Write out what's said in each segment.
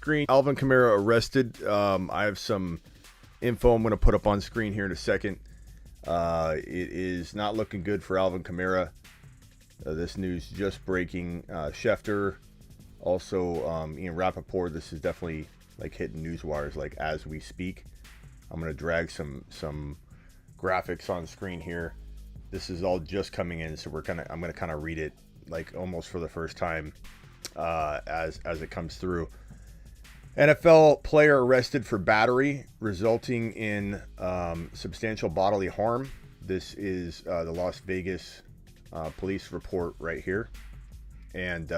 screen. Alvin Kamara arrested. I have some info I'm going to put up on screen here in a second. It is not looking good for Alvin Kamara. This news just breaking. Schefter, also Ian Rappaport. This is definitely like hitting news wires like as we speak. I'm going to drag some graphics on screen here. This is all just coming in, so I'm going to kind of read it like almost for the first time as it comes through. NFL player arrested for battery resulting in substantial bodily harm. This is the Las Vegas police report right here, and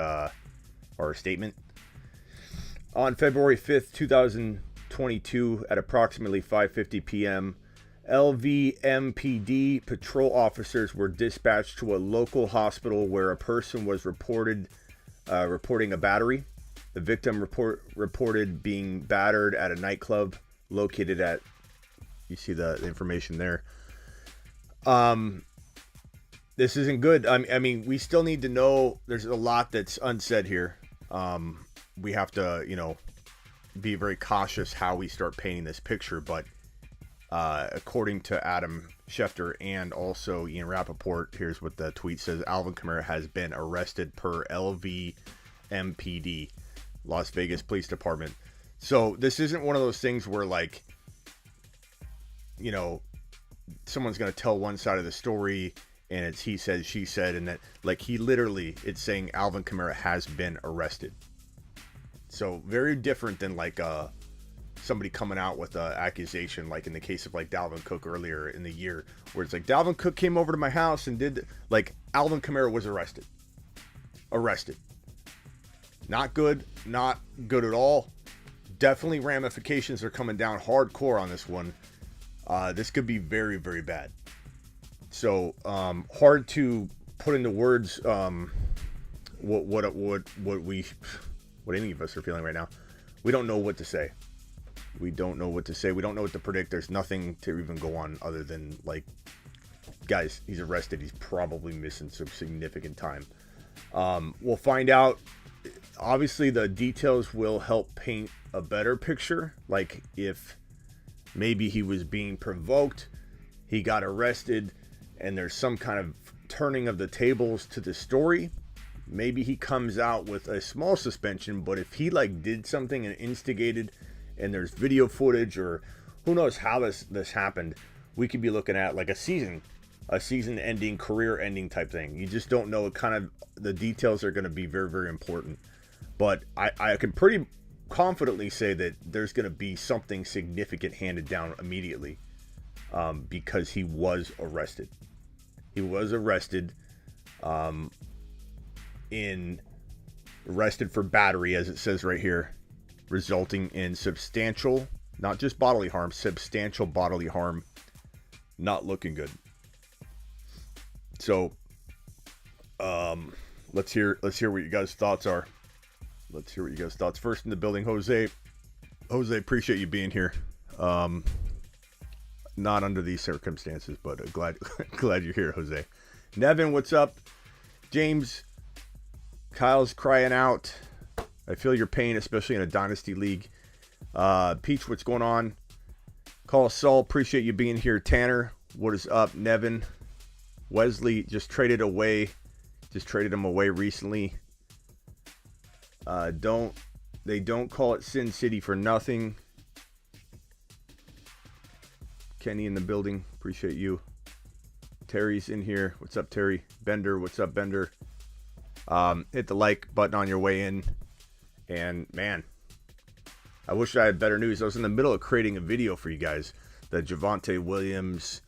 or statement. On February 5th, 2022, at approximately 5:50 p.m., LVMPD patrol officers were dispatched to a local hospital where a person was reporting a battery. The victim reported being battered at a nightclub located at, you see the information there. This isn't good. I mean, we still need to know. There's a lot that's unsaid here. We have to, be very cautious how we start painting this picture. But according to Adam Schefter and also Ian Rappaport, here's what the tweet says. Alvin Kamara has been arrested per LVMPD, Las Vegas Police Department. So this isn't one of those things where, like, someone's going to tell one side of the story and it's he said, she said, and that, like, it's saying Alvin Kamara has been arrested. So very different than like somebody coming out with an accusation, like in the case of like Dalvin Cook earlier in the year, where it's like Dalvin Cook came over to my house and did, like, Alvin Kamara was arrested. Not good at all. Definitely ramifications are coming down hardcore on this one. This could be very, very bad. So hard to put into words what any of us are feeling right now. We don't know what to say. We don't know what to predict. There's nothing to even go on other than, like, guys, he's arrested. He's probably missing some significant time. We'll find out. Obviously, the details will help paint a better picture. Like, if maybe he was being provoked, he got arrested, and there's some kind of turning of the tables to the story. Maybe he comes out with a small suspension, but if he like did something and instigated, and there's video footage, or who knows how this happened, we could be looking at like a season-ending, career-ending type thing. You just don't know. The details are going to be very, very important. But I can pretty confidently say that there's going to be something significant handed down immediately, because he was arrested. He was arrested. Arrested for battery, as it says right here, resulting in substantial, not just bodily harm, substantial bodily harm. Not looking good. So, let's hear what you guys' thoughts are. First in the building, Jose, appreciate you being here. Not under these circumstances, but glad you're here, Jose. Nevin, what's up? James, Kyle's crying out. I feel your pain, especially in a dynasty league. Peach, what's going on? Call Saul, appreciate you being here. Tanner, what is up? Nevin, Wesley just traded him away recently. They don't call it Sin City for nothing. Kenny in the building, appreciate you. Terry's in here. What's up, Terry? Bender, what's up, Bender? Hit the like button on your way in. And man, I wish I had better news. I was in the middle of creating a video for you guys. The Javonte Williams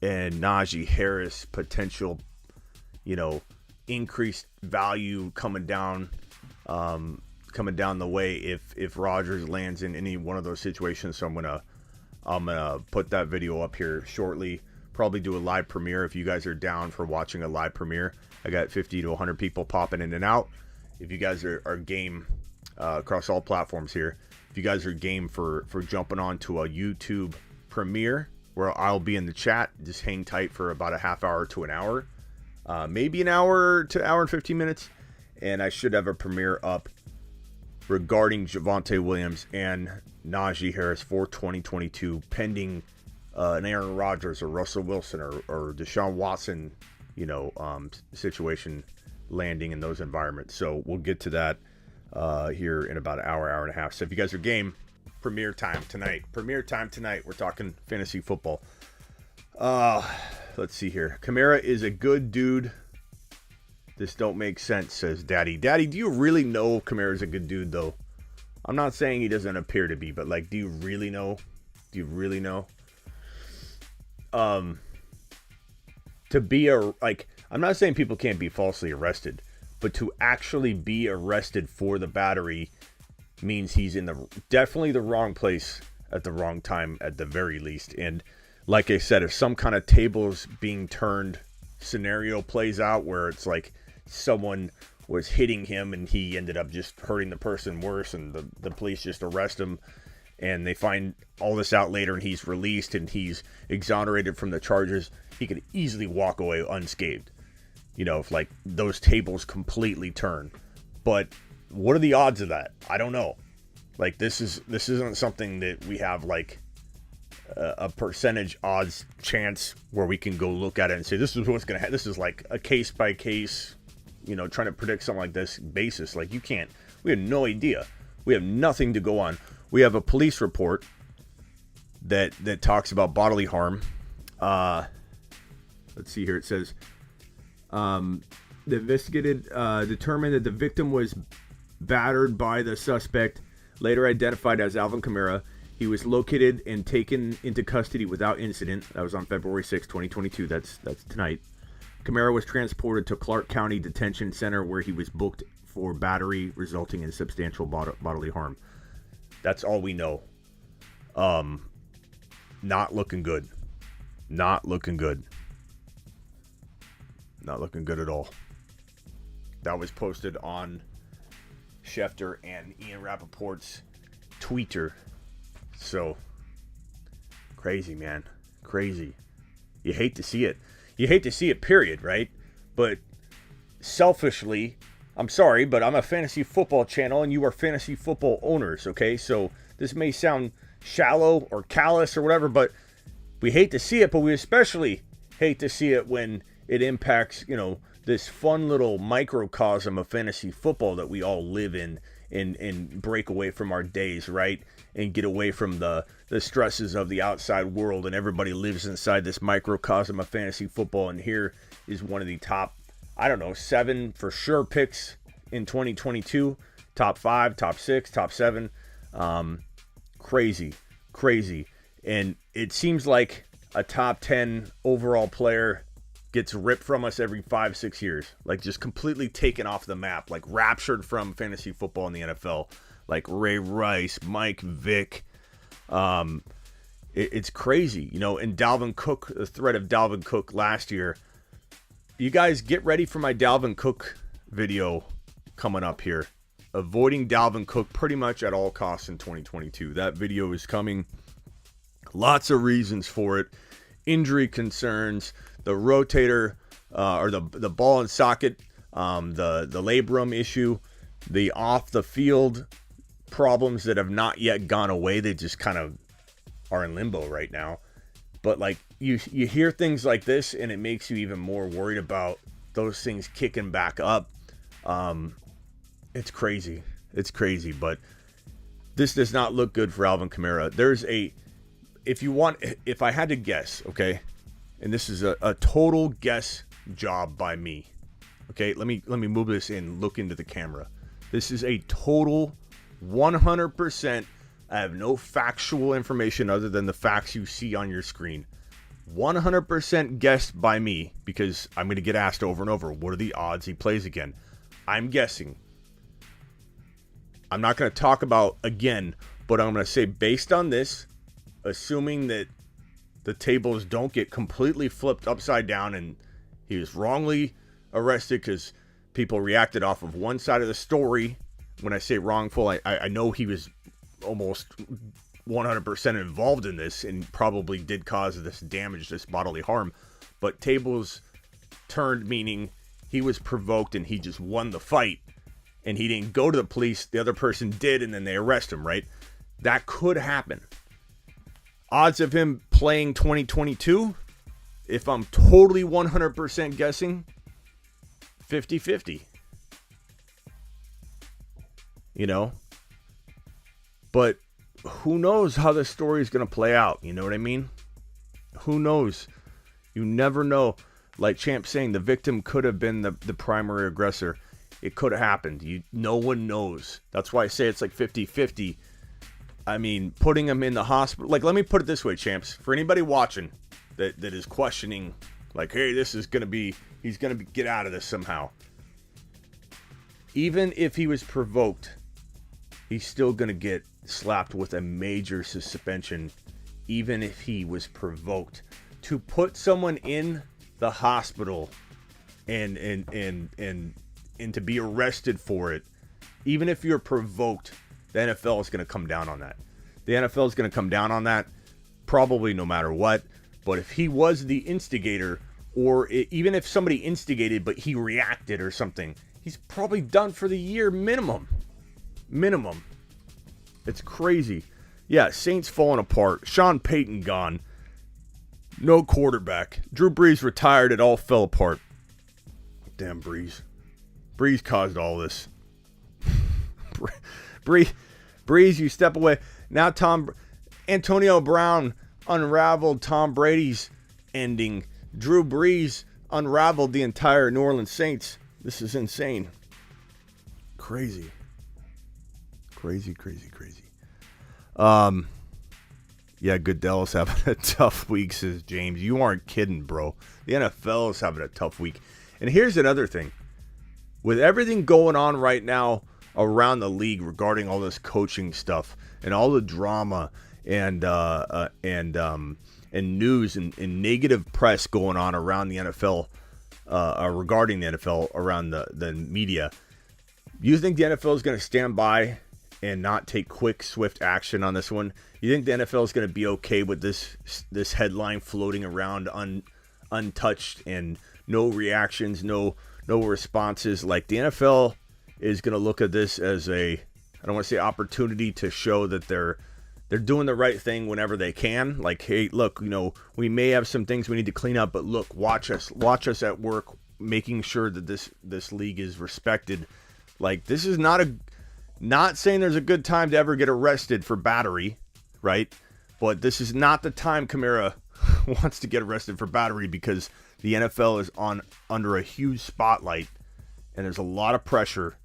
and Najee Harris potential, increased value coming down the way if Rodgers lands in any one of those situations. So I'm gonna put that video up here shortly. Probably do a live premiere if you guys are down for watching a live premiere. I got 50 to 100 people popping in and out. If you guys are game across all platforms here, if you guys are game for jumping on to a YouTube premiere where I'll be in the chat, just hang tight for about a half hour to an hour, maybe an hour to hour and 15 minutes, and I should have a premiere up regarding Javonte Williams and Najee Harris for 2022, pending an Aaron Rodgers or Russell Wilson or Deshaun Watson, situation landing in those environments. So we'll get to that here in about an hour and a half. So if you guys are game, premiere time tonight. We're talking fantasy football. Let's see here. Kamara is a good dude. This don't make sense, says Daddy. Daddy, do you really know Kamara's a good dude, though? I'm not saying he doesn't appear to be, but, do you really know? To be I'm not saying people can't be falsely arrested, but to actually be arrested for the battery means he's in definitely the wrong place at the wrong time at the very least. And like I said, if some kind of tables being turned scenario plays out where it's like someone was hitting him and he ended up just hurting the person worse, and the police just arrest him and they find all this out later and he's released and he's exonerated from the charges, he could easily walk away unscathed, if those tables completely turn. But what are the odds of that? I don't know. This isn't something that we have a percentage odds chance where we can go look at it and say this is what's going to happen. This is like a case by case, trying to predict something like this basis. You can't. We have no idea. We have nothing to go on. We have a police report that talks about bodily harm. Let's see here. It says the investigated determined that the victim was battered by the suspect, later identified as Alvin Kamara. He was located and taken into custody without incident. That was on February 6, 2022. That's tonight. Kamara was transported to Clark County Detention Center, where he was booked for battery resulting in substantial bodily harm. That's all we know. Not looking good. Not looking good. Not looking good at all. That was posted on Schefter and Ian Rappaport's Twitter. So, crazy, man. Crazy. You hate to see it. You hate to see it, period, right? But selfishly, I'm sorry, but I'm a fantasy football channel and you are fantasy football owners, okay? So this may sound shallow or callous or whatever, but we hate to see it, but we especially hate to see it when it impacts, this fun little microcosm of fantasy football that we all live in and break away from our days, right? And get away from the stresses of the outside world, and everybody lives inside this microcosm of fantasy football. And here is one of the top, 7 for sure picks in 2022. Top 5, top 6, top 7. Crazy. And it seems like a top 10 overall player gets ripped from us every 5-6 years. Just completely taken off the map. Raptured from fantasy football in the NFL. Ray Rice, Mike Vick. It's crazy. And Dalvin Cook, the threat of Dalvin Cook last year. You guys get ready for my Dalvin Cook video coming up here. Avoiding Dalvin Cook pretty much at all costs in 2022. That video is coming. Lots of reasons for it. Injury concerns, the rotator or the ball and socket, the labrum issue, the off the field problems that have not yet gone away. They just kind of are in limbo right now. But you hear things like this and it makes you even more worried about those things kicking back up. It's crazy. But this does not look good for Alvin Kamara. If I had to guess, okay, and this is a total guess job by me. Okay, let me move this in, look into the camera. This is a total 100%. I have no factual information other than the facts you see on your screen. 100% guessed by me, because I'm going to get asked over and over, what are the odds he plays again? I'm guessing. I'm not going to talk about again, but I'm going to say based on this, assuming that the tables don't get completely flipped upside down and he was wrongly arrested because people reacted off of one side of the story. When I say wrongful, I know he was almost 100% involved in this and probably did cause this damage, this bodily harm. But tables turned, meaning he was provoked and he just won the fight. and he didn't go to the police, the other person did, and then they arrest him, right? That could happen. Odds of him playing 2022, if I'm totally 100% guessing, 50-50. You know? But who knows how this story is going to play out? You know what I mean? Who knows? You never know. Like Champ's saying, the victim could have been the primary aggressor. It could have happened. No one knows. That's why I say it's like 50-50. I mean, putting him in the hospital. Like, let me put it this way, Champs. For anybody watching that is questioning, like, hey, this is going to be, he's going to get out of this somehow. Even if he was provoked, he's still going to get slapped with a major suspension, even if he was provoked. To put someone in the hospital and to be arrested for it, even if you're provoked, the NFL is going to come down on that. The NFL is going to come down on that, probably no matter what. But if he was the instigator, or even if somebody instigated but he reacted or something, he's probably done for the year minimum. Minimum. It's crazy. Yeah, Saints falling apart. Sean Payton gone. No quarterback. Drew Brees retired. It all fell apart. Damn Brees. Brees caused all this. Brees, you step away. Now Antonio Brown unraveled Tom Brady's ending. Drew Brees unraveled the entire New Orleans Saints. This is insane. Crazy. Crazy. Yeah, Goodell's having a tough week, says James. You aren't kidding, bro. The NFL is having a tough week. And here's another thing. With everything going on right now around the league regarding all this coaching stuff and all the drama and news and negative press going on around the NFL, regarding the NFL, around the media, you think the NFL is going to stand by and not take quick, swift action on this one? You think the NFL is going to be okay with this headline floating around untouched and no reactions, no responses? Like, the NFL is going to look at this as I don't want to say opportunity to show that they're doing the right thing whenever they can. Like, hey, look, we may have some things we need to clean up, but look, watch us at work, making sure that this league is respected. Like, this is not saying there's a good time to ever get arrested for battery, right? But this is not the time Kamara wants to get arrested for battery, because the NFL is under a huge spotlight and there's a lot of pressure.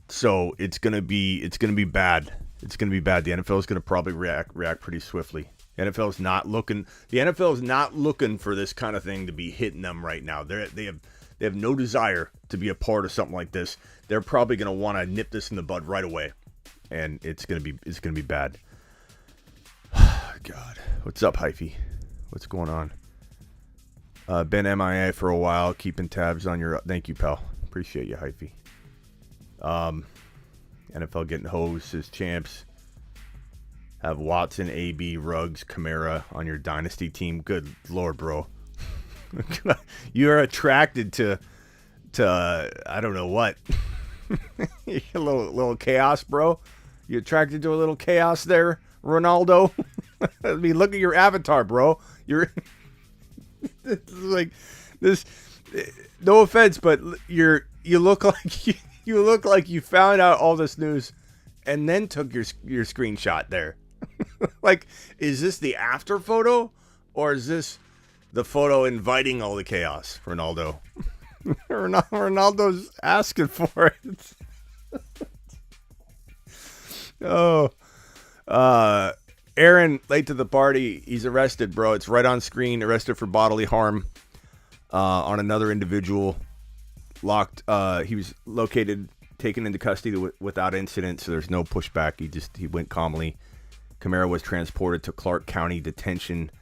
So it's gonna be bad. It's gonna be bad. The NFL is gonna probably react pretty swiftly. The NFL is not looking for this kind of thing to be hitting them right now. They have no desire to be a part of something like this. They're probably gonna want to nip this in the bud right away, and it's gonna be bad. God, what's up, Hyphy? What's going on? Been MIA for a while, keeping tabs on your. Thank you, pal. Appreciate you, Hyphy. NFL getting hosed, says Champs. Have Watson, AB, Ruggs, Kamara on your dynasty team. Good Lord, bro. You're attracted to I don't know what. A little chaos, bro. You attracted to a little chaos there, Ronaldo? I mean, look at your avatar, bro. You're like this. No offense, but you look like you found out all this news and then took your screenshot there. Like, is this the after photo, or is this the photo inviting all the chaos, Ronaldo? Ronaldo's asking for it. Oh, Aaron, late to the party. He's arrested, bro. It's right on screen. Arrested for bodily harm on another individual. Locked. He was taken into custody without incident, so there's no pushback. He went calmly. Kamara was transported to Clark County Detention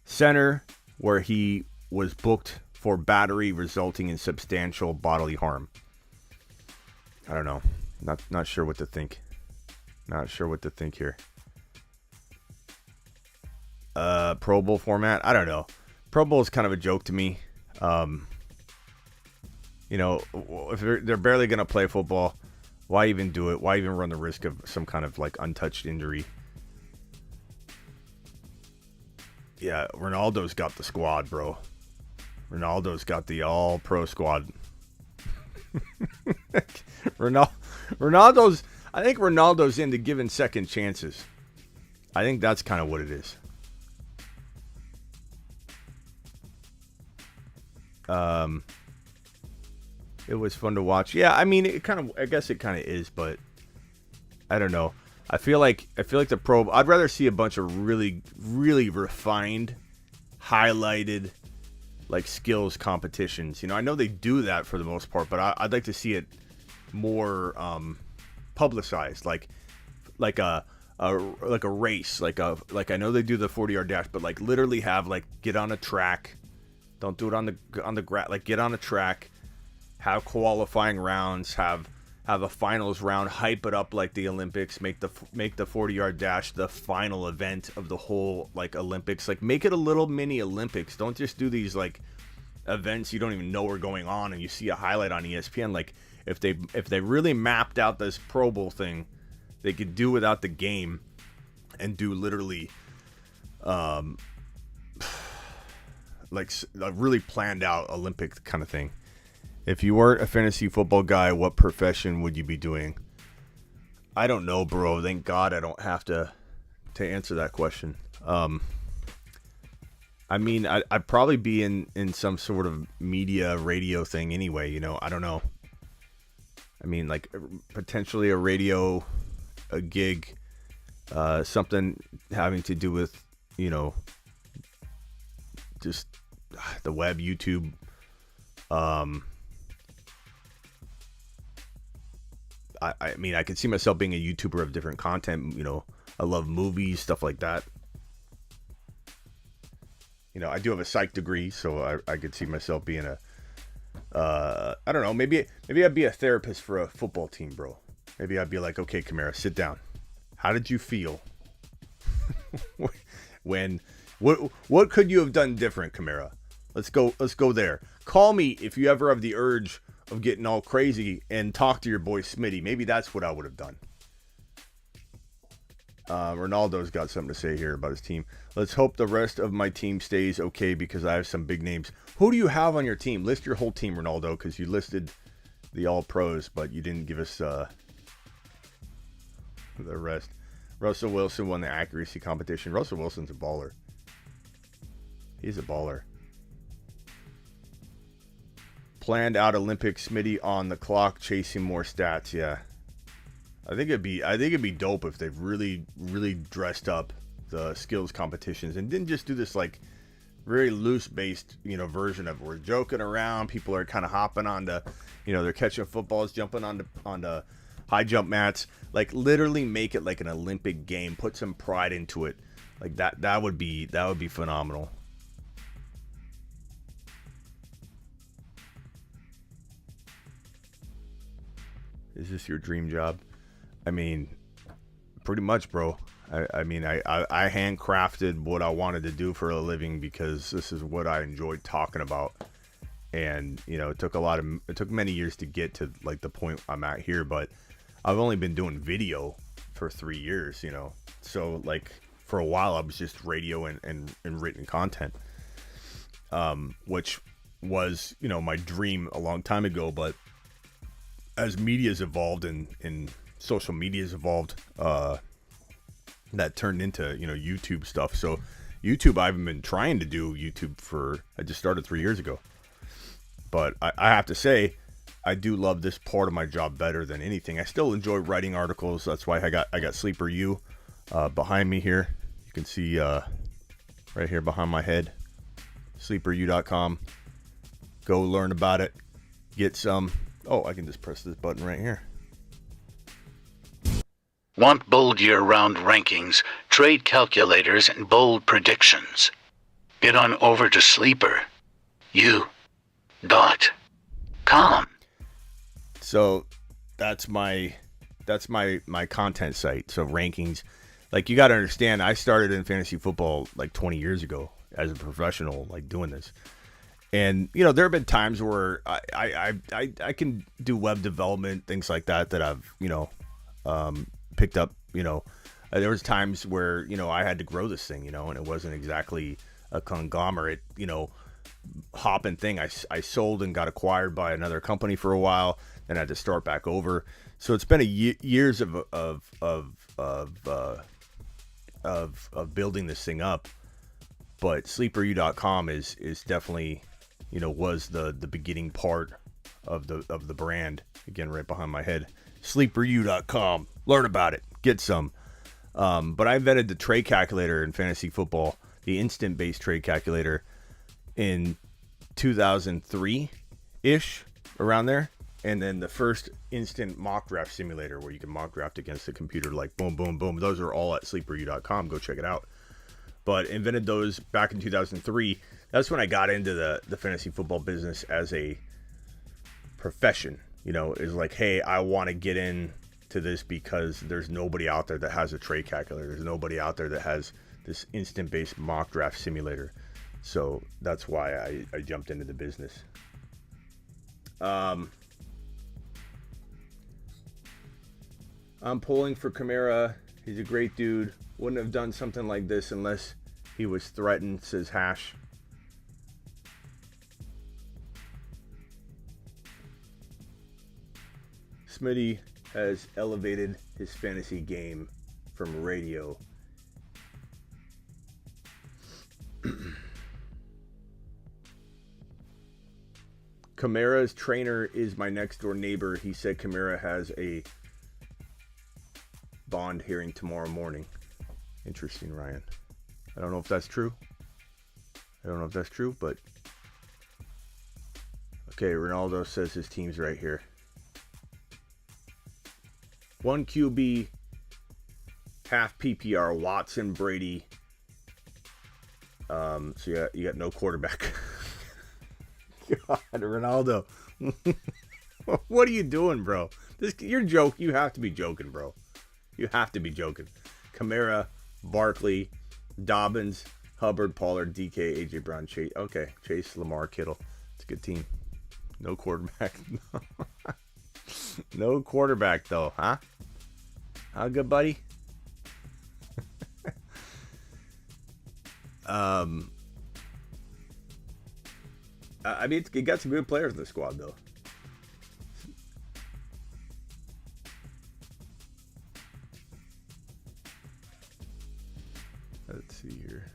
Center, where he was booked for battery resulting in substantial bodily harm. I don't know. Not sure what to think. Not sure what to think here. Pro Bowl format? I don't know. Pro Bowl is kind of a joke to me. If they're barely going to play football, Why even do it? Why even run the risk of some kind of like untouched injury? Yeah, Ronaldo's got the squad, bro. Ronaldo's got the all-pro squad. Ronaldo's. I think Ronaldo's into giving second chances. I think that's kind of what it is. It was fun to watch. Yeah, I mean, I guess it kind of is, but I don't know. I feel like the Pro. I'd rather see a bunch of really, really refined, highlighted, like skills competitions. You know, I know they do that for the most part, but I'd like to see it more publicized, like a race, like I know they do the 40-yard dash, but like literally have like get on a track. Don't do it on the grass. Like get on a track, have qualifying rounds, have a finals round, hype it up like the Olympics, make the 40-yard dash the final event of the whole like Olympics. Like make it a little mini Olympics. Don't just do these like events you don't even know are going on and you see a highlight on ESPN. Like if they really mapped out this Pro Bowl thing, they could do without the game and do literally like a really planned out Olympic kind of thing. If you weren't a fantasy football guy, what profession would you be doing? I don't know, bro. Thank God I don't have to answer that question. I mean, I'd probably be in some sort of media radio thing anyway, you know. I don't know. I mean, like potentially a gig, something having to do with, you know, just the web, YouTube. I mean, I could see myself being a YouTuber of different content. You know, I love movies, stuff like that. You know, I do have a psych degree, so I could see myself being I don't know, maybe I'd be a therapist for a football team, bro. Maybe I'd be like, okay, Kamara, sit down. How did you feel what could you have done different, Kamara? Let's go there. Call me if you ever have the urge of getting all crazy and talk to your boy Smitty. Maybe that's what I would have done. Ronaldo's got something to say here about his team. Let's hope the rest of my team stays okay because I have some big names. Who do you have on your team? List your whole team, Ronaldo, because you listed the all pros, but you didn't give us the rest. Russell Wilson won the accuracy competition. Russell Wilson's a baller. He's a baller. Planned out Olympics, Smitty on the clock, chasing more stats. Yeah, I think it'd be dope if they really, really dressed up the skills competitions and didn't just do this like very loose based, you know, version of we're joking around. People are kind of hopping onto, you know, they're catching footballs, jumping onto high jump mats. Like literally make it like an Olympic game. Put some pride into it. Like that would be phenomenal. Is this your dream job? I mean, pretty much, bro. I mean, I handcrafted what I wanted to do for a living because this is what I enjoyed talking about. And, you know, it took many years to get to like the point I'm at here, but I've only been doing video for 3 years, you know. So like for a while I was just radio and written content. Which was, you know, my dream a long time ago, but as media's evolved and social media's evolved, that turned into, you know, YouTube stuff. So YouTube, I've been trying to do YouTube I just started 3 years ago. But I have to say, I do love this part of my job better than anything. I still enjoy writing articles. That's why I got Sleeper U behind me here. You can see right here behind my head, sleeperu.com. Go learn about it. Get some. Oh, I can just press this button right here. Want bold year-round rankings, trade calculators, and bold predictions? Get on over to sleeperu.com. So that's my content site. So rankings, like you got to understand, I started in fantasy football like 20 years ago as a professional, like doing this. And there have been times where I can do web development, things like that I've picked up. There was times where I had to grow this thing, and it wasn't exactly a conglomerate, hopping thing. I sold and got acquired by another company for a while, then I had to start back over. So it's been years of building this thing up. But sleeperu.com is definitely, was the beginning part of the brand. Again, right behind my head. Sleeperu.com. Learn about it. Get some. But I invented the trade calculator in fantasy football, the instant-based trade calculator, in 2003-ish, around there. And then the first instant mock draft simulator where you can mock draft against the computer, like boom, boom, boom. Those are all at sleeperu.com. Go check it out. But invented those back in 2003. That's when I got into the fantasy football business as a profession. Is like, hey, I want to get into this because there's nobody out there that has a trade calculator. There's nobody out there that has this instant-based mock draft simulator. So that's why I jumped into the business. I'm pulling for Kamara. He's a great dude. Wouldn't have done something like this unless he was threatened, says Hash. Smitty has elevated his fantasy game from radio. Kamara's trainer is my next door neighbor. He said Kamara has a bond hearing tomorrow morning. Interesting, Ryan. I don't know if that's true. But okay, Ronaldo says his team's right here. 1 QB, half PPR, Watson, Brady. So you got no quarterback. God, Ronaldo. What are you doing, bro? You have to be joking, bro. You have to be joking. Kamara, Barkley, Dobbins, Hubbard, Pollard, DK, AJ Brown, Chase. Okay, Chase, Lamar, Kittle. It's a good team. No quarterback. No quarterback, though, huh? How good, buddy? I mean, it got some good players in the squad, though. Let's see here.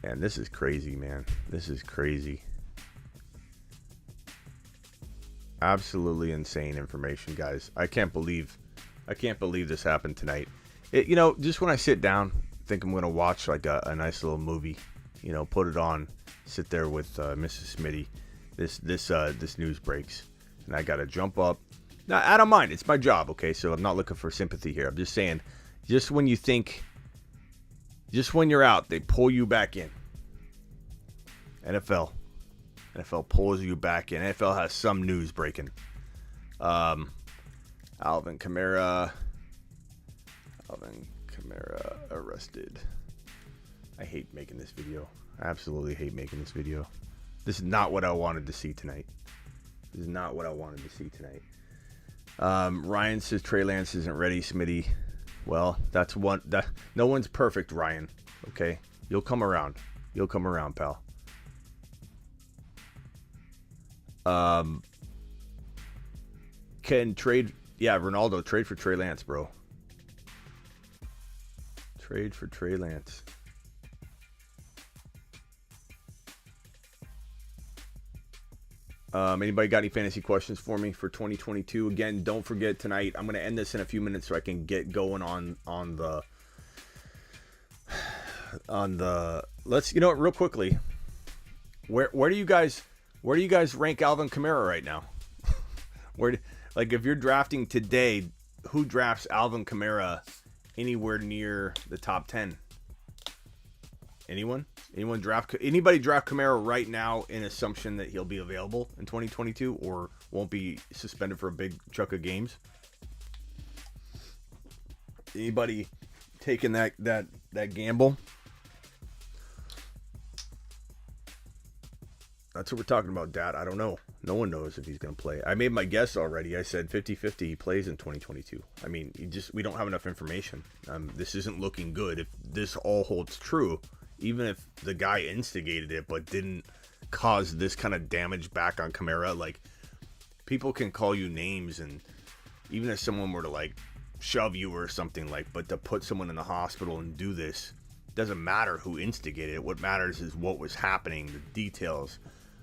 Man, this is crazy, man. This is crazy. Absolutely insane information, guys. I can't believe this happened tonight. Just when I sit down, think I'm going to watch like a nice little movie, put it on, sit there with Mrs. Smitty. This news breaks, and I got to jump up. Now, I don't mind. It's my job, okay? So I'm not looking for sympathy here. I'm just saying, just when you're out, they pull you back in. NFL pulls you back in. NFL has some news breaking. Alvin Kamara arrested. I hate making this video. I absolutely hate making this video. This is not what I wanted to see tonight. Ryan says Trey Lance isn't ready, Smitty. Well, no one's perfect, Ryan. Okay? You'll come around, pal. Can trade... Yeah, Ronaldo, trade for Trey Lance, bro. Trade for Trey Lance. Anybody got any fantasy questions for me for 2022? Again, don't forget tonight. I'm going to end this in a few minutes so I can get going on the. Let's real quickly. Where do you guys rank Alvin Kamara right now? If you're drafting today, who drafts Alvin Kamara anywhere near the top 10? Anyone? Anybody draft Kamara right now in assumption that he'll be available in 2022 or won't be suspended for a big chunk of games? Anybody taking that gamble? That's what we're talking about, Dad. I don't know. No one knows if he's going to play. I made my guess already. I said 50-50 he plays in 2022. I mean, we don't have enough information. This isn't looking good. If this all holds true, even if the guy instigated it but didn't cause this kind of damage back on Kamara, like, people can call you names, and even if someone were to, like, shove you or something, like, but to put someone in the hospital and do this, doesn't matter who instigated it. What matters is what was happening, the details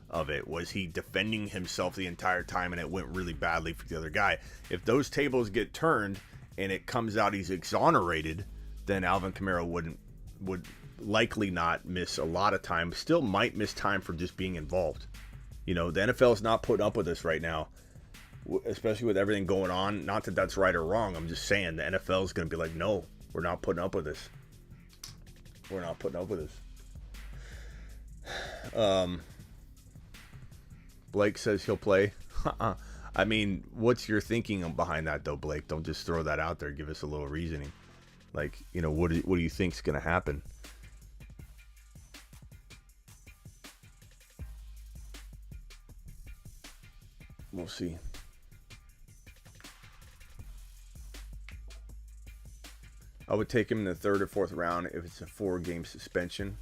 of it. Was he defending himself the entire time and it went really badly for the other guy? If those tables get turned and it comes out he's exonerated, then Alvin Kamara would likely not miss a lot of time. Still might miss time for just being involved. You know, the NFL is not putting up with this right now, especially with everything going on. Not that that's right or wrong. I'm just saying the NFL is going to be like, no, we're not putting up with this. We're not putting up with this. Blake says he'll play. I mean, what's your thinking behind that, though, Blake? Don't just throw that out there. Give us a little reasoning. Like, you know, what do you think's going to happen? We'll see. I would take him in the 3rd or 4th round if it's a 4-game suspension.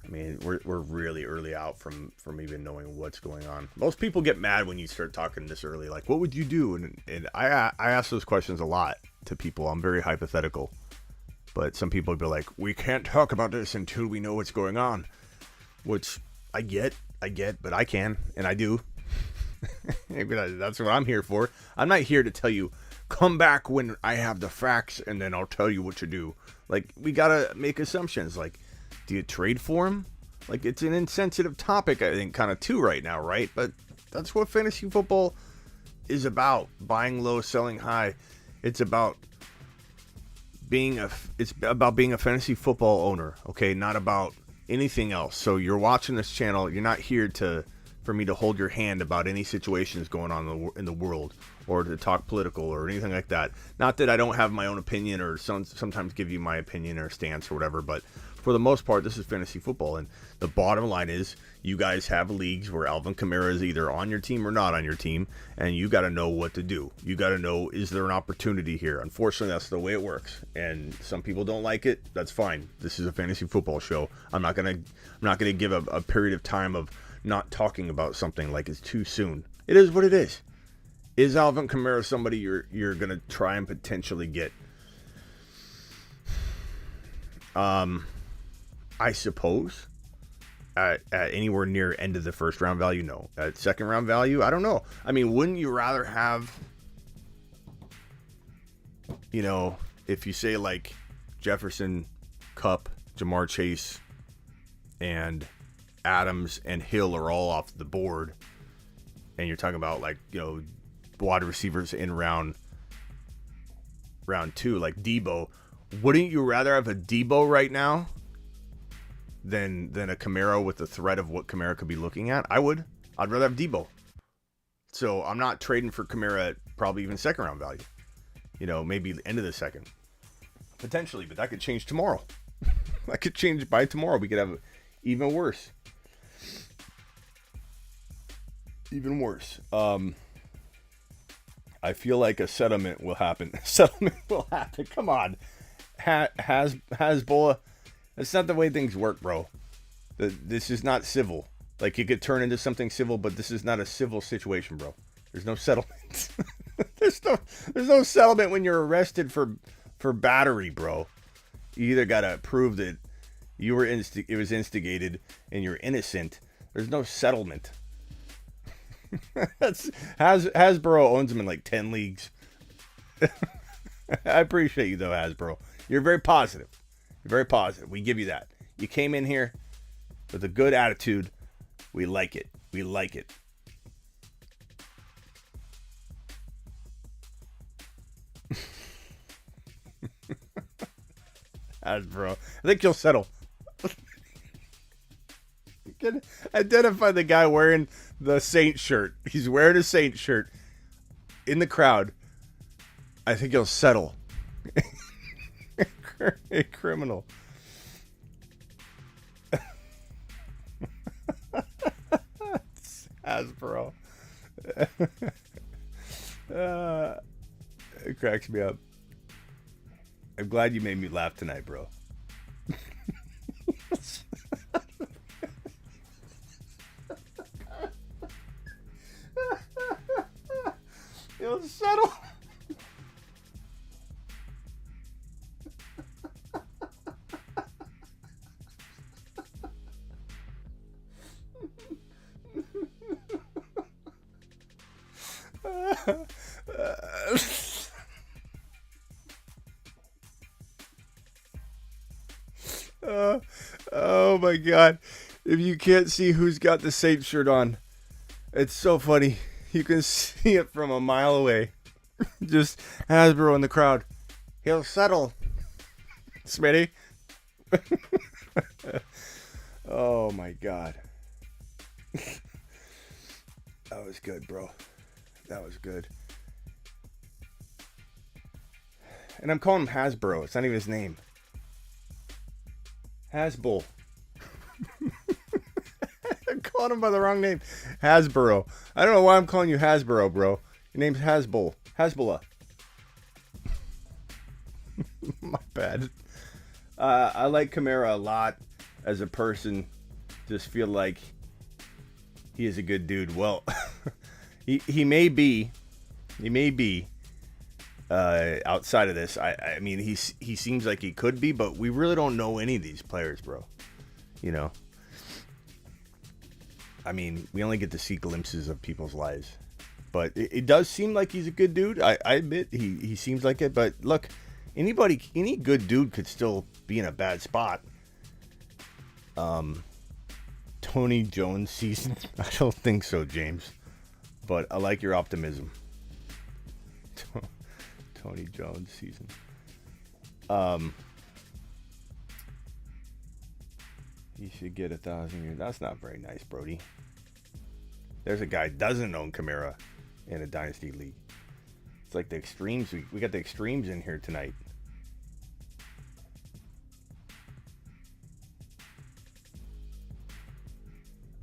I mean, we're really early out from even knowing what's going on. Most people get mad when you start talking this early. Like, what would you do? And I ask those questions a lot to people. I'm very hypothetical. But some people would be like, we can't talk about this until we know what's going on. Which I get, but I can, and I do. That's what I'm here for. I'm not here to tell you, come back when I have the facts and then I'll tell you what to do. Like, we gotta make assumptions. Like, do you trade for him? Like, it's an insensitive topic, I think, kind of too right now, right? But that's what fantasy football is about. Buying low, selling high. It's about being a fantasy football owner, okay? Not about anything else. So you're watching this channel. You're not here for me to hold your hand about any situations going on in the world, or to talk political or anything like that. Not that I don't have my own opinion, or sometimes give you my opinion or stance or whatever, but for the most part, this is fantasy football. And the bottom line is, you guys have leagues where Alvin Kamara is either on your team or not on your team, and you got to know what to do. You got to know, is there an opportunity here? Unfortunately, that's the way it works. And some people don't like it. That's fine. This is a fantasy football show. I'm not gonna give a period of time of not talking about something like it's too soon. It is what it is. Is Alvin Kamara somebody you're gonna try and potentially get? I suppose at anywhere near end of the 1st round value, no. At 2nd round value, I don't know. I mean, wouldn't you rather have, you know, if you say like Jefferson, Kupp, Jamar Chase, and Adams and Hill are all off the board, and you're talking about, like, you know, wide receivers in round 2, like Debo, wouldn't you rather have a Debo right now than a Kamara with the threat of what Kamara could be looking at? I would. I'd rather have Debo. So I'm not trading for Kamara at probably even 2nd round value. You know, maybe the end of the 2nd. Potentially, but that could change tomorrow. That could change by tomorrow. We could have even worse. Even worse. I feel like a settlement will happen. Come on. Hasbulla. That's not the way things work, bro. This is not civil. Like, it could turn into something civil, but this is not a civil situation, bro. There's no settlement. There's no settlement when you're arrested for battery, bro. You either gotta prove that you were it was instigated and you're innocent. There's no settlement. Hasbro owns them in like 10 leagues. I appreciate you though, Hasbro. You're very positive. You're very positive. We give you that. You came in here with a good attitude. We like it. We like it. Hasbro. I think you'll settle. You can identify the guy wearing the Saint shirt. He's wearing a Saint shirt in the crowd. I think he'll settle. A criminal. Hasbro. It cracks me up. I'm glad you made me laugh tonight, bro. It'll settle. Oh my god. If you can't see who's got the Saints shirt on, it's so funny. You can see it from a mile away. Just Hasbro in the crowd. He'll settle. Smitty. Oh my god. That was good, bro. That was good. And I'm calling him Hasbro. It's not even his name. Hasbull. I'm calling him by the wrong name. Hasbro. I don't know why I'm calling you Hasbro, bro. Your name's Hasbull. Hasbulla. My bad. I like Kamara a lot as a person. Just feel like he is a good dude. Well, he may be. He may be. Outside of this, I mean, he seems like he could be, but we really don't know any of these players, bro. You know, I mean, we only get to see glimpses of people's lives, but it does seem like he's a good dude. I admit he seems like it, but look, any good dude could still be in a bad spot. Tony Jones season? I don't think so, James, but I like your optimism. Tony Jones season. He should get 1,000 years. That's not very nice, Brody. There's a guy doesn't own Kamara in a dynasty league. It's like the extremes. We got the extremes in here tonight.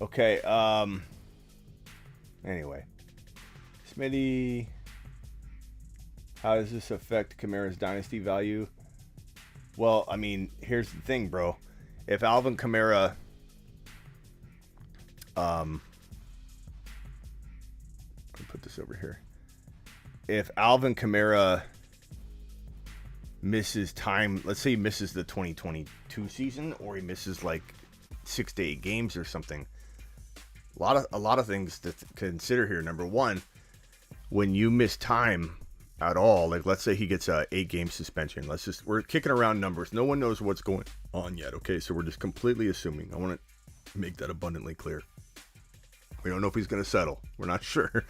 Okay. Anyway, Smitty. How does this affect Kamara's dynasty value? Well, I mean, here's the thing, bro. If Alvin Kamara, let me put this over here. If Alvin Kamara misses time, let's say he misses the 2022 season, or he misses like 6 to 8 games or something. A lot of things to consider here. Number one, when you miss time at all, like let's say he gets a 8-game suspension. We're kicking around numbers. No one knows what's going on yet. Okay, so we're just completely assuming. I want to make that abundantly clear. We don't know if he's going to settle. We're not sure.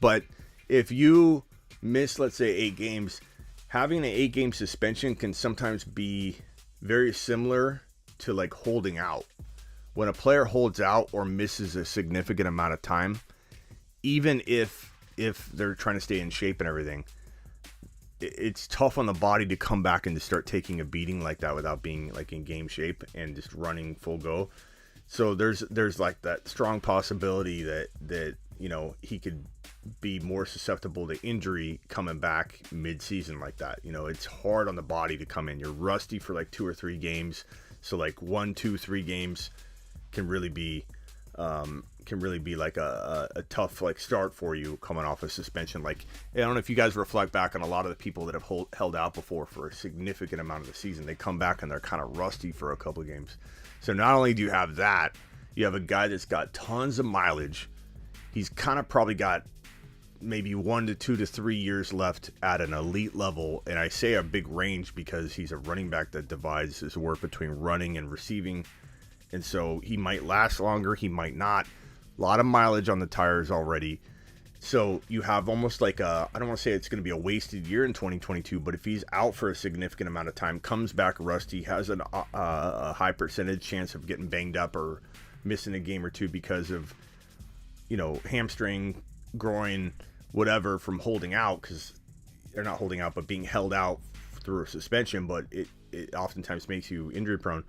But if you miss, let's say 8 games, having an 8-game suspension can sometimes be very similar to like holding out. When a player holds out or misses a significant amount of time, even if they're trying to stay in shape and everything, it's tough on the body to come back and to start taking a beating like that without being like in game shape and just running full go. So there's like that strong possibility that you know, he could be more susceptible to injury coming back mid-season like that. You know, it's hard on the body to come in. You're rusty for like 2 or 3 games. So like 1, 2, 3 games can really be like a tough like start for you coming off a suspension. Like, I don't know if you guys reflect back on a lot of the people that have held out before for a significant amount of the season. They come back and they're kind of rusty for a couple of games. So not only do you have that, you have a guy that's got tons of mileage. He's kind of probably got maybe 1 to 2 to 3 years left at an elite level. And I say a big range because he's a running back that divides his work between running and receiving. And so he might last longer, he might not. A lot of mileage on the tires already. So you have almost like I don't want to say it's going to be a wasted year in 2022, but if he's out for a significant amount of time, comes back rusty, has a high percentage chance of getting banged up or missing a game or two because of, you know, hamstring, groin, whatever, from holding out, because they're not holding out, but being held out through a suspension, but it oftentimes makes you injury prone.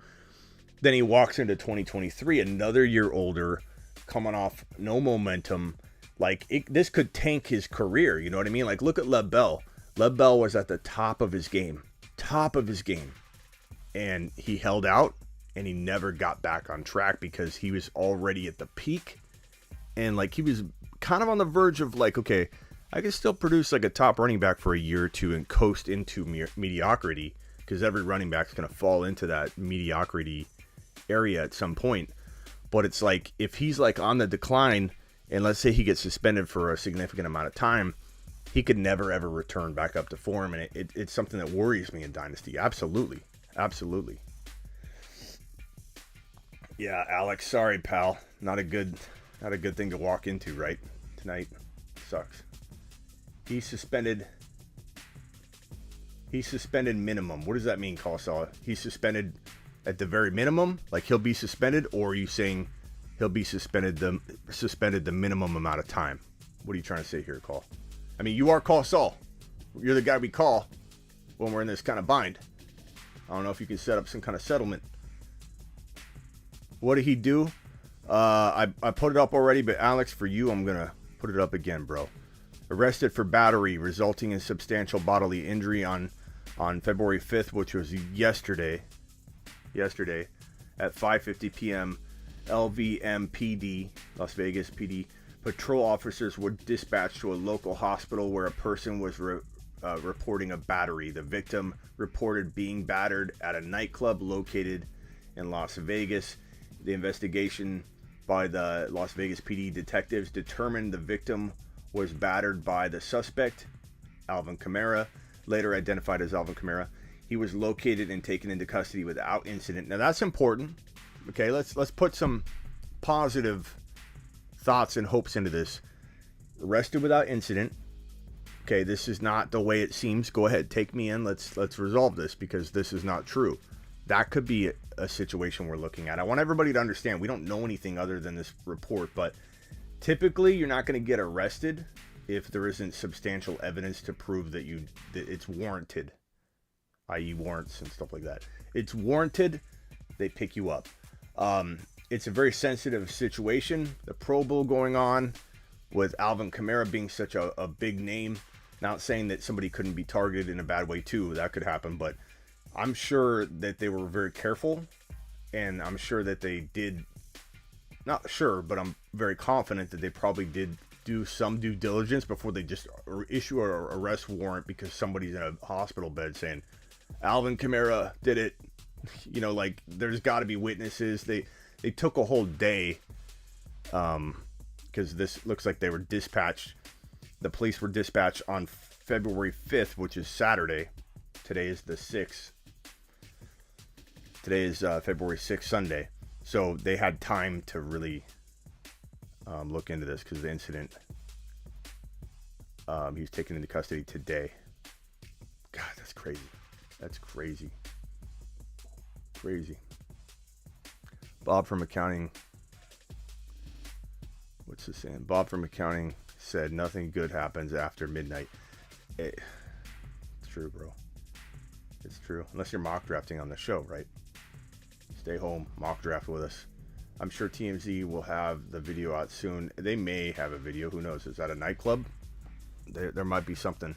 Then he walks into 2023, another year older, coming off no momentum. Like, this could tank his career, you know what I mean? Like, look at Lev Bell. Lev Bell was at the top of his game. And he held out, and he never got back on track because he was already at the peak. And, like, he was kind of on the verge of, like, okay, I can still produce, like, a top running back for a year or two and coast into mediocrity, because every running back's going to fall into that mediocrity area at some point. But it's like, if he's, like, on the decline, and let's say he gets suspended for a significant amount of time, he could never, ever return back up to form. And it's something that worries me in Dynasty. Absolutely. Yeah, Alex, sorry, pal. Not a good thing to walk into, right? Tonight. Sucks. He's suspended minimum. What does that mean, Colossaw? He's suspended at the very minimum? Like, he'll be suspended? Or are you saying he'll be suspended the minimum amount of time? What are you trying to say here, Call? I mean, you are Call Saul. You're the guy we call when we're in this kind of bind. I don't know if you can set up some kind of settlement. What did he do? I put it up already, but Alex, for you, I'm going to put it up again, bro. Arrested for battery resulting in substantial bodily injury on February 5th, which was yesterday at 5:50 p.m. LVMPD, Las Vegas PD, patrol officers were dispatched to a local hospital where a person was reporting a battery. The victim reported being battered at a nightclub located in Las Vegas. The investigation by the Las Vegas PD detectives determined the victim was battered by the suspect, Alvin Kamara, later identified as Alvin Kamara. He was located and taken into custody without incident. Now that's important. Okay, let's put some positive thoughts and hopes into this. Arrested without incident. Okay, this is not the way it seems. Go ahead, take me in. Let's resolve this, because this is not true. That could be a situation we're looking at. I want everybody to understand we don't know anything other than this report, but typically you're not going to get arrested if there isn't substantial evidence to prove that it's warranted, i.e. warrants and stuff like that. It's warranted, they pick you up. It's a very sensitive situation. The Pro Bowl going on with Alvin Kamara being such a big name. Not saying that somebody couldn't be targeted in a bad way too. That could happen, but I'm sure that they were very careful, and I'm sure that they did, not sure, but I'm very confident that they probably did do some due diligence before they just issue an arrest warrant because somebody's in a hospital bed saying, Alvin Kamara did it. You know, like, there's got to be witnesses. They took a whole day, because this looks like they were dispatched. The police were dispatched on February 5th, which is Saturday. Today is the 6th. Today is February 6th, Sunday. So they had time to really look into this, because the incident, he was taken into custody today. God, that's crazy. That's crazy. Crazy. Bob from accounting. What's this saying? Bob from accounting said nothing good happens after midnight. It's true, bro. It's true. Unless you're mock drafting on the show, right? Stay home, mock draft with us. I'm sure TMZ will have the video out soon. They may have a video. Who knows? Is that a nightclub? There might be something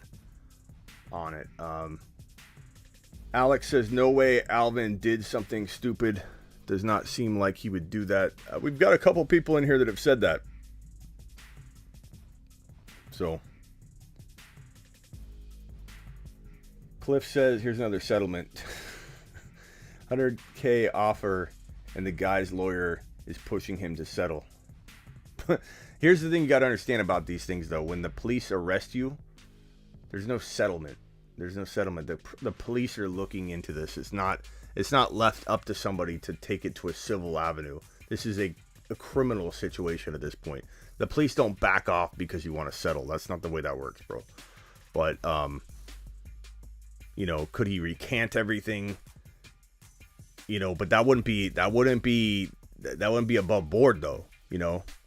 on it. Alex says, no way Alvin did something stupid. Does not seem like he would do that. We've got a couple people in here that have said that. So, Cliff says, here's another settlement. 100K offer, and the guy's lawyer is pushing him to settle. Here's the thing you got to understand about these things, though. When the police arrest you, there's no settlement. There's no settlement. The police are looking into this. It's not left up to somebody to take it to a civil avenue. This is a criminal situation at this point. The police don't back off because you want to settle. That's not the way that works, bro. But could he recant everything? But that wouldn't be above board, though.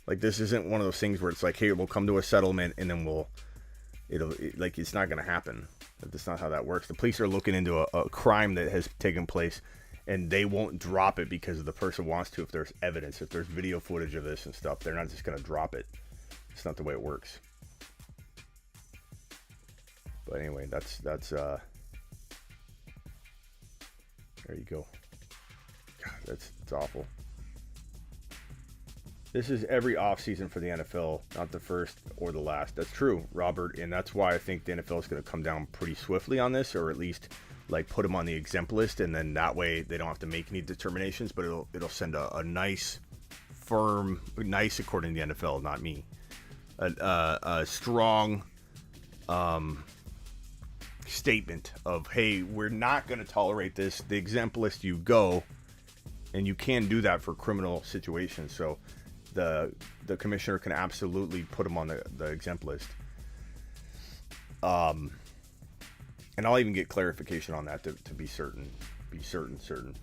Like, this isn't one of those things where it's like, hey, we'll come to a settlement and then it's not going to happen. That's not how that works. The police are looking into a crime that has taken place, and they won't drop it because the person wants to. If there's evidence, if there's video footage of this and stuff, they're not just going to drop it. It's not the way it works. But anyway, that's there you go. God, it's awful. This is every offseason for the NFL, not the first or the last. That's true, Robert, and that's why I think the NFL is going to come down pretty swiftly on this, or at least like put them on the exempt list, and then that way they don't have to make any determinations, but it'll send a nice, firm, nice according to the NFL, not me, a strong statement of, hey, we're not going to tolerate this. The exempt list you go, and you can do that for criminal situations. So the commissioner can absolutely put them on the exempt list. And I'll even get clarification on that to be certain.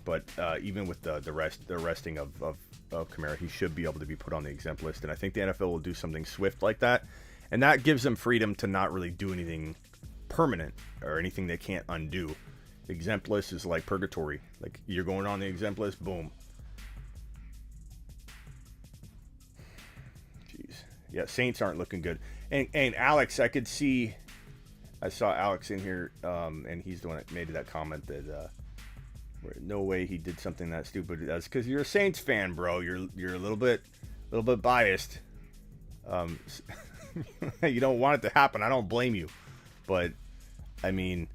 But even with the arresting of Kamara, he should be able to be put on the exempt list. And I think the NFL will do something swift like that, and that gives them freedom to not really do anything permanent or anything they can't undo. Exempt list is like purgatory. Like, you're going on the exempt list, boom. Jeez. Yeah, Saints aren't looking good. And Alex, I saw Alex in here, and he's the one that made that comment that no way he did something that stupid. That's because you're a Saints fan, bro. You're a little bit biased. You don't want it to happen. I don't blame you. But, I mean,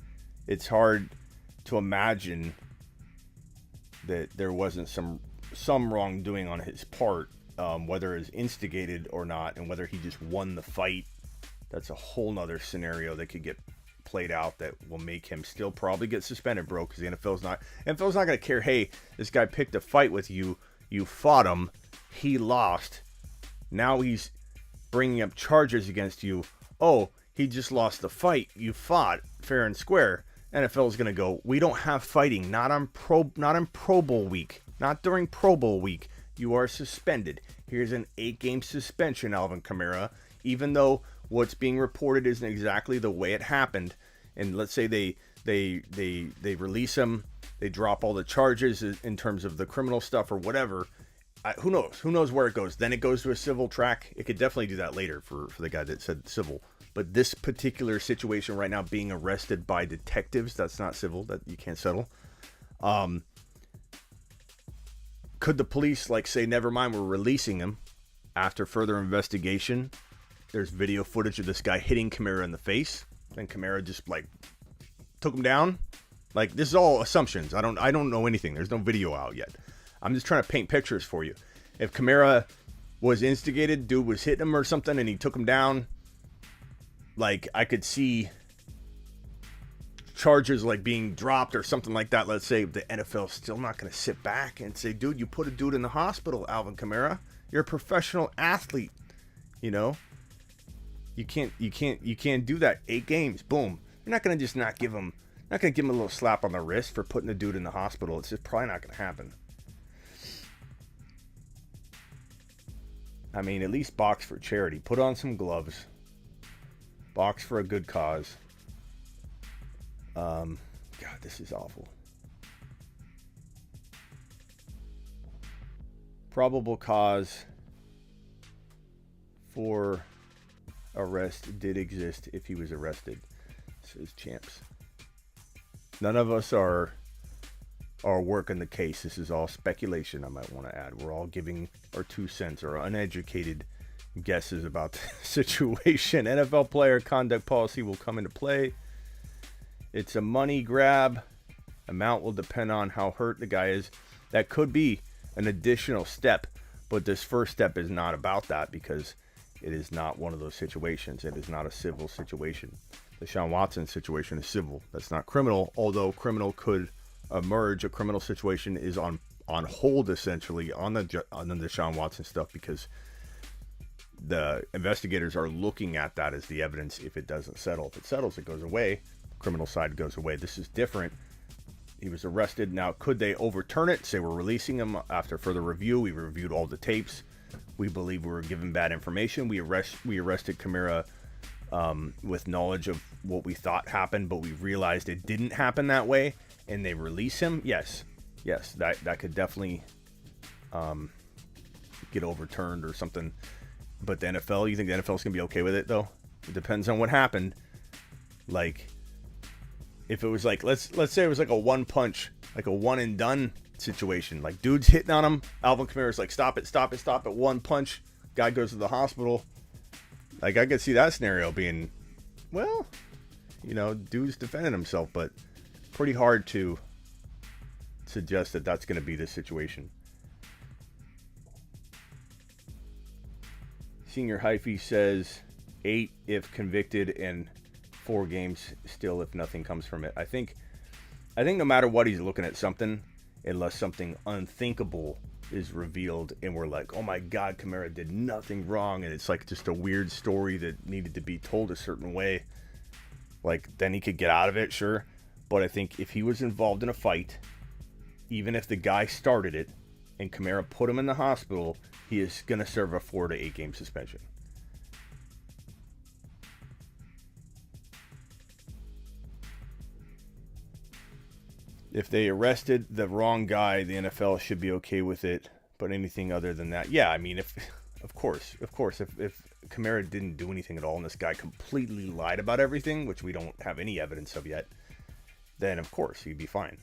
it's hard to imagine that there wasn't some wrongdoing on his part, whether it's instigated or not, and whether he just won the fight. That's a whole nother scenario that could get played out that will make him still probably get suspended, bro, because the NFL's not going to care. Hey, this guy picked a fight with you. You fought him. He lost. Now he's bringing up charges against you. Oh, he just lost the fight. You fought fair and square. NFL is going to go, we don't have fighting. Not in Pro Bowl week. Not during Pro Bowl week. You are suspended. Here's an 8-game suspension, Alvin Kamara. Even though what's being reported isn't exactly the way it happened, and let's say they release him, they drop all the charges in terms of the criminal stuff or whatever. Who knows where it goes. Then it goes to a civil track. It could definitely do that later for the guy that said civil. But this particular situation right now, being arrested by detectives, that's not civil. That you can't settle. Could the police say, never mind, we're releasing him after further investigation? There's video footage of this guy hitting Kamara in the face, and Kamara just took him down. This is all assumptions. I don't know anything. There's no video out yet. I'm just trying to paint pictures for you. If Kamara was instigated, dude was hitting him or something, and he took him down, I could see charges being dropped or something like that. Let's say the NFL's still not going to sit back and say, dude, you put a dude in the hospital, Alvin Kamara. You're a professional athlete. You can't do that. 8 games, boom. You're not going to just not give him a little slap on the wrist for putting the dude in the hospital. It's just probably not going to happen. I mean, at least box for charity. Put on some gloves. Box for a good cause. God, this is awful. Probable cause for arrest did exist if he was arrested, says Champs. None of us are working the case. This is all speculation, I might want to add. We're all giving our 2 cents or uneducated guesses about the situation. NFL player conduct policy will come into play. It's a money grab. Amount will depend on how hurt the guy is. That could be an additional step, but this first step is not about that because it is not one of those situations. It is not a civil situation. The Deshaun Watson situation is civil. That's not criminal, although criminal could emerge. A criminal situation is on hold, essentially, on the Deshaun Watson stuff because the investigators are looking at that as the evidence if it doesn't settle. If it settles, it goes away. Criminal side goes away. This is different. He was arrested. Now, could they overturn it? Say we're releasing him after further review. We reviewed all the tapes. We believe we were given bad information. We arrested Kamara with knowledge of what we thought happened, but we realized it didn't happen that way, and they release him. Yes, yes, that could definitely get overturned or something. But the NFL, you think the NFL is going to be okay with it, though? It depends on what happened. Like, if it was like, let's say it was like a one-punch, like a one-and-done situation. Like, dude's hitting on him. Alvin Kamara's like, stop it, one punch. Guy goes to the hospital. Like, I could see that scenario being, well, you know, dude's defending himself, but pretty hard to suggest that that's going to be the situation. Senior Hyphy says 8 if convicted and 4 games still if nothing comes from it. I think no matter what, he's looking at something, unless something unthinkable is revealed and we're like, oh my God, Kamara did nothing wrong, and it's like just a weird story that needed to be told a certain way. Like, then he could get out of it, sure. But I think if he was involved in a fight, even if the guy started it and Kamara put him in the hospital, he is going to serve a 4 to 8 game suspension. If they arrested the wrong guy, the NFL should be okay with it. But anything other than that, yeah, I mean, if Kamara didn't do anything at all and this guy completely lied about everything, which we don't have any evidence of yet, then of course he'd be fine.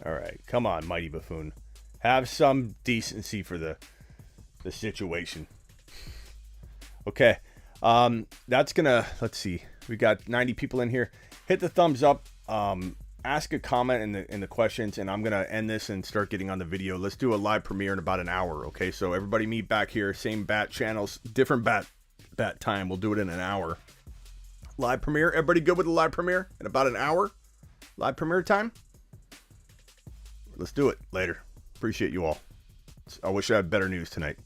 All right, come on, Mighty Buffoon. Have some decency for the situation. Okay, that's gonna, let's see. We got 90 people in here. Hit the thumbs up. Ask a comment in the questions, and I'm gonna end this and start getting on the video. Let's do a live premiere in about an hour. Okay, so everybody meet back here. Same bat channels, different bat time. We'll do it in an hour. Live premiere. Everybody good with the live premiere in about an hour? Live premiere time. Let's do it later. Appreciate you all. I wish I had better news tonight.